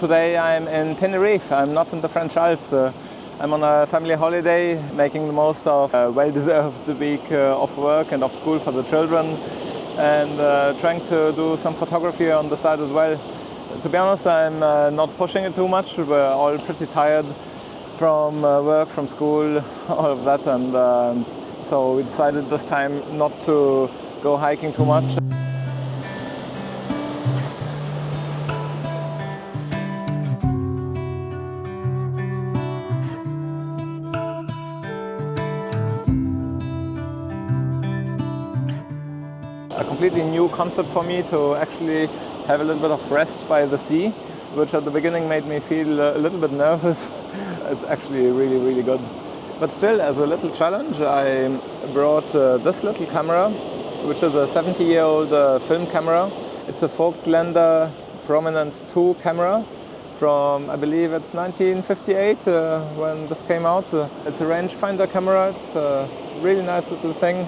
today I'm in Tenerife. I'm not in the French Alps. I'm on a family holiday, making the most of a well-deserved week of work and of school for the children, and trying to do some photography on the side as well. To be honest, I'm not pushing it too much. We're all pretty tired from work, from school, all of that, and so we decided this time not to go hiking too much. A completely new concept for me to actually have a little bit of rest by the sea, which at the beginning made me feel a little bit nervous. It's actually really, really good. But still, as a little challenge, I brought this little camera, which is a 70-year-old film camera. It's a Voigtländer Prominent II camera from, I believe it's 1958 when this came out. It's a rangefinder camera. It's a really nice little thing.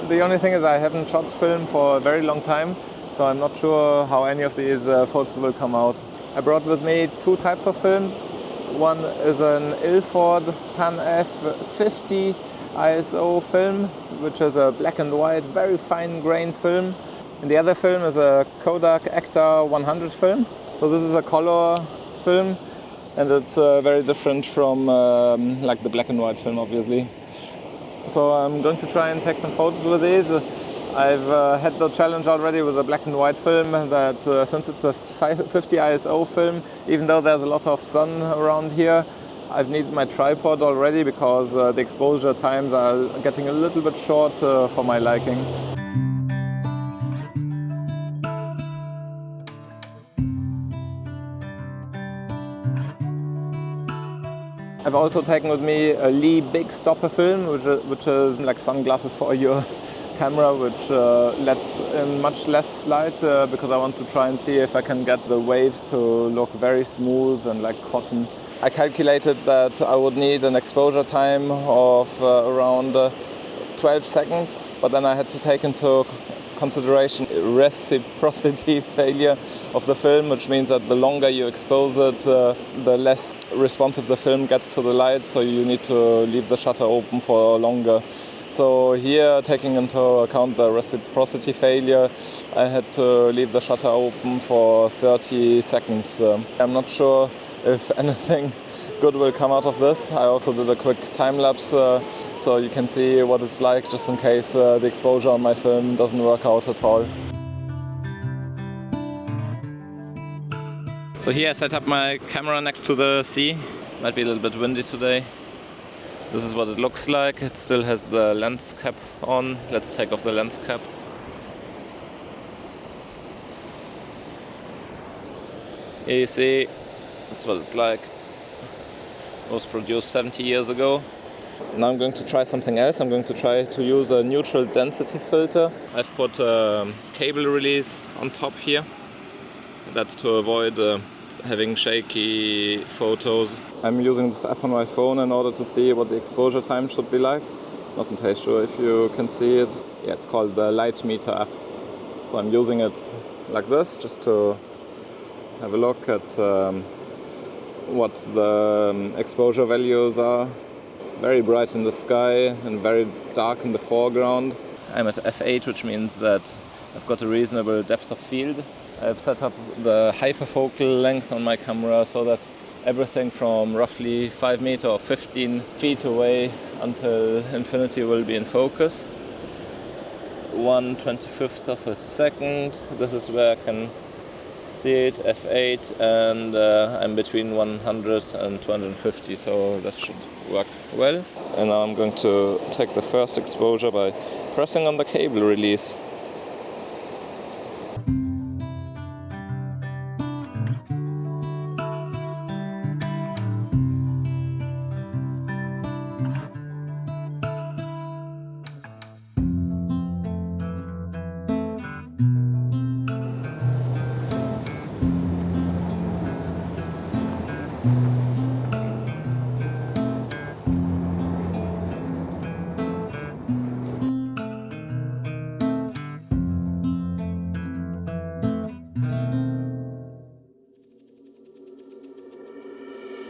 The only thing is I haven't shot film for a very long time, so I'm not sure how any of these photos will come out. I brought with me two types of film. One is an Ilford PanF 50 ISO film, which is a black and white, very fine-grained film. And the other film is a Kodak Ektar 100 film. So this is a color film, and it's very different from like the black and white film, obviously. So I'm going to try and take some photos with these. I've had the challenge already with a black and white film that since it's a 50 ISO film, even though there's a lot of sun around here, I've needed my tripod already because the exposure times are getting a little bit short for my liking. I've also taken with me a Lee big stopper film, which is like sunglasses for your camera, which lets in much less light because I want to try and see if I can get the waves to look very smooth and like cotton. I calculated that I would need an exposure time of around 12 seconds, but then I had to take into consideration reciprocity failure of the film, which means that the longer you expose it, the less responsive the film gets to the light, so you need to leave the shutter open for longer. So here, taking into account the reciprocity failure, I had to leave the shutter open for 30 seconds. I'm not sure if anything good will come out of this. I also did a quick time lapse so you can see what it's like, just in case the exposure on my film doesn't work out at all. So here I set up my camera next to the sea. Might be a little bit windy today. This is what it looks like. It still has the lens cap on. Let's take off the lens cap. Here you see, that's what it's like. It was produced 70 years ago. Now I'm going to try something else. I'm going to try to use a neutral density filter. I've put a cable release on top here. That's to avoid having shaky photos. I'm using this app on my phone in order to see what the exposure time should be like. Not entirely sure if you can see it. Yeah, it's called the Light Meter app. So I'm using it like this, just to have a look at what the exposure values are. Very bright in the sky and very dark in the foreground. I'm at f8, which means that I've got a reasonable depth of field. I've set up the hyperfocal length on my camera so that everything from roughly 5 meters or 15 feet away until infinity will be in focus. 1/25th of a second. This is where I can see it, f8, and I'm between 100 and 250, so that should work well. And now I'm going to take the first exposure by pressing on the cable release.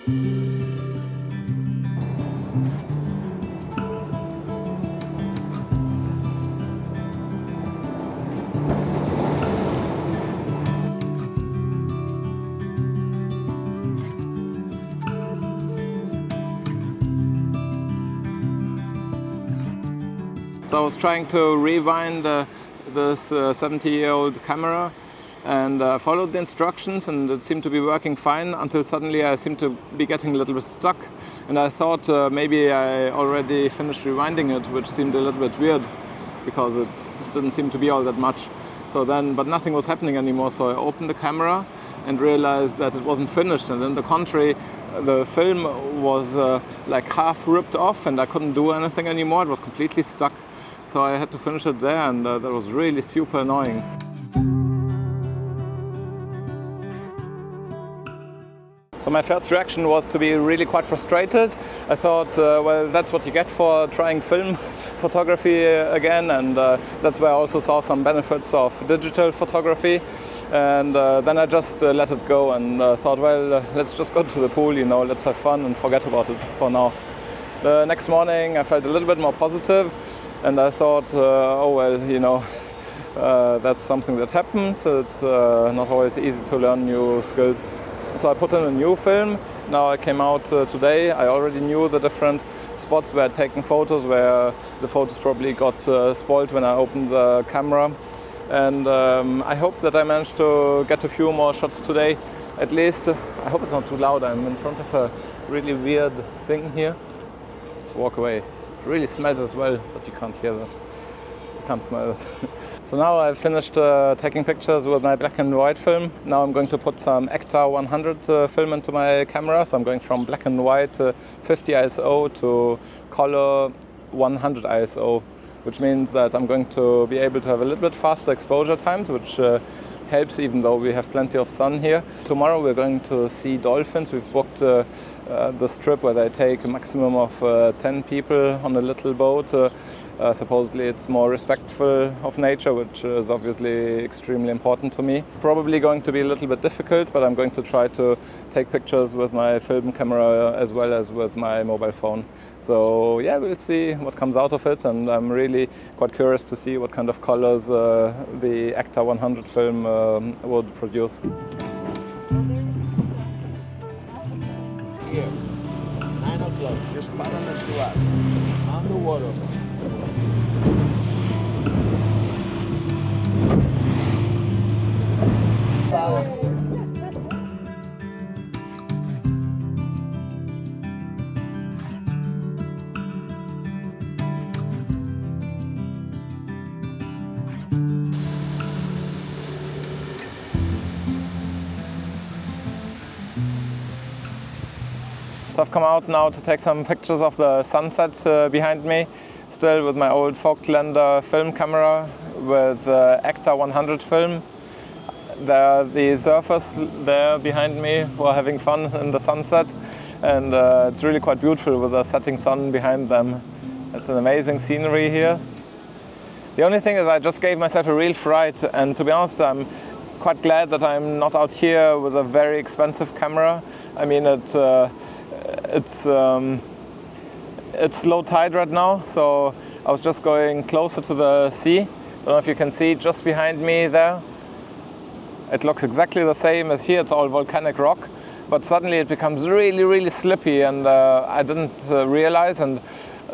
So I was trying to rewind this 70-year-old camera, and followed the instructions, and it seemed to be working fine until suddenly I seemed to be getting a little bit stuck, and I thought maybe I already finished rewinding it, which seemed a little bit weird because it didn't seem to be all that much. So then, but nothing was happening anymore, so I opened the camera and realized that it wasn't finished, and on the contrary, the film was like half ripped off and I couldn't do anything anymore. It was completely stuck. So I had to finish it there, and that was really super annoying. So my first reaction was to be really quite frustrated. I thought, well, that's what you get for trying film photography again, and that's where I also saw some benefits of digital photography. And then I just let it go and thought, well, let's just go to the pool, you know, let's have fun and forget about it for now. The next morning I felt a little bit more positive. And I thought, oh well, you know, that's something that happens. It's not always easy to learn new skills. So I put in a new film. Now I came out today. I already knew the different spots where I'd taken photos, where the photos probably got spoiled when I opened the camera. And I hope that I managed to get a few more shots today. At least, I hope it's not too loud. I'm in front of a really weird thing here. Let's walk away. It really smells as well, but you can't hear that. You can't smell it. So now I've finished taking pictures with my black and white film. Now I'm going to put some Ektar 100 film into my camera. So I'm going from black and white 50 ISO to color 100 ISO, which means that I'm going to be able to have a little bit faster exposure times, which helps even though we have plenty of sun here. Tomorrow we're going to see dolphins. We've booked this trip where they take a maximum of 10 people on a little boat. Supposedly it's more respectful of nature, which is obviously extremely important to me. Probably going to be a little bit difficult, but I'm going to try to take pictures with my film camera as well as with my mobile phone. So yeah, we'll see what comes out of it, and I'm really quite curious to see what kind of colors the Ektar 100 film would produce. Here, 9 o'clock, just parallel to us, on the water. So I've come out now to take some pictures of the sunset behind me, still with my old Voigtländer film camera with Ektar 100 film. There are the surfers there behind me who are having fun in the sunset, and it's really quite beautiful with the setting sun behind them. It's an amazing scenery here. The only thing is I just gave myself a real fright, and to be honest, I'm quite glad that I'm not out here with a very expensive camera. I mean, it's low tide right now, so I was just going closer to the sea. I don't know if you can see just behind me there. It looks exactly the same as here. It's all volcanic rock, but suddenly it becomes really, really slippy, and I didn't realize and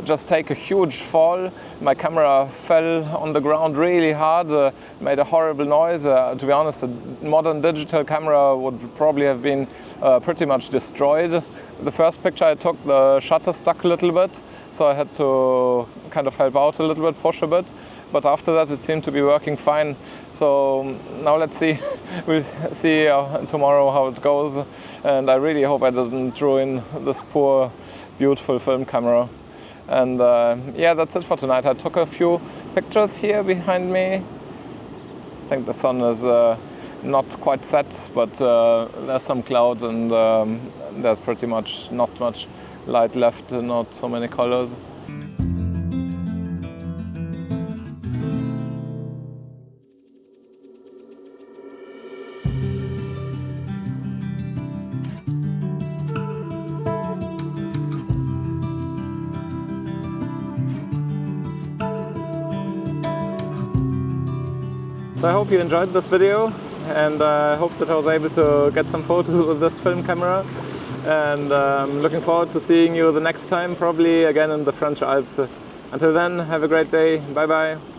just take a huge fall. My camera fell on the ground really hard, made a horrible noise. To be honest, a modern digital camera would probably have been pretty much destroyed. The first picture I took, the shutter stuck a little bit, so I had to kind of help out a little bit, push a bit. But after that, it seemed to be working fine. So now let's see. We'll see tomorrow how it goes. And I really hope I didn't ruin this poor, beautiful film camera. And yeah, that's it for tonight. I took a few pictures here behind me. I think the sun is not quite set, but there's some clouds, and there's pretty much not much light left, not so many colors. So I hope you enjoyed this video, and I hope that I was able to get some photos with this film camera. And I'm looking forward to seeing you the next time, probably again in the French Alps. Until then, have a great day. Bye bye.